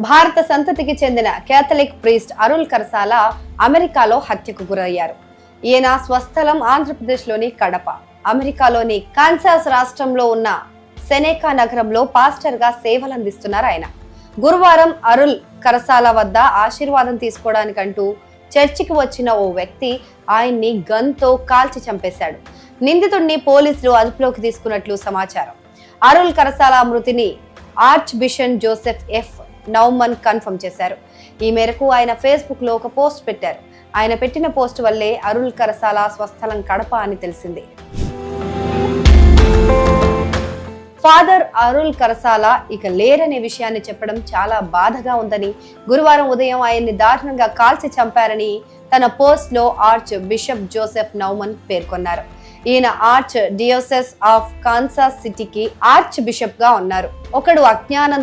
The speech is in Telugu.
భారత సంతతికి చెందిన కేథలిక్ ప్రీస్ట్ అరుల్ కరసాల అమెరికాలో హత్యకు గురయ్యారు. ఈయన స్వస్థలం ఆంధ్రప్రదేశ్లోని కడప. అమెరికాలోని కాన్సాస్ రాష్ట్రంలో ఉన్న సెనేకా నగరంలో పాస్టర్ గా సేవలందిస్తున్నారు ఆయన. గురువారం అరుల్ కరసాల వద్ద ఆశీర్వాదం తీసుకోవడానికంటూ చర్చికి వచ్చిన ఓ వ్యక్తి ఆయన్ని గన్తో కాల్చి చంపేశాడు. నిందితుడిని పోలీసులు అదుపులోకి తీసుకున్నట్లు సమాచారం. అరుల్ కరసాల మృతిని archbishop Joseph F Naumann confirm చేశారు. ఈ మేరకు ఆయన ఫేస్బుక్ లో ఒక పోస్ట్ పెట్టారు. ఆయన పెట్టిన పోస్ట్ వల్లే అరుల్ కరసాల స్వస్థలం కడప అని తెలిసింది. ఫాదర్ అరుల్ కరసాల ఇక లేరనే విషయాన్ని చెప్పడం చాలా బాధగా ఉందని, గురువారం ఉదయం ఆయన్ని దారుణంగా కాల్చి చంపారని తన పోస్ట్ లో ఆర్చ్ బిషప్ జోసెఫ్ నౌమన్ పేర్కొన్నారు. ఈయన ఆర్చ్ డియోసెస్ ఆఫ్ కాన్సాస్ సిటీకి ఆర్చ్ బిషప్ గా ఉన్నారు. ఒకడు అజ్ఞానం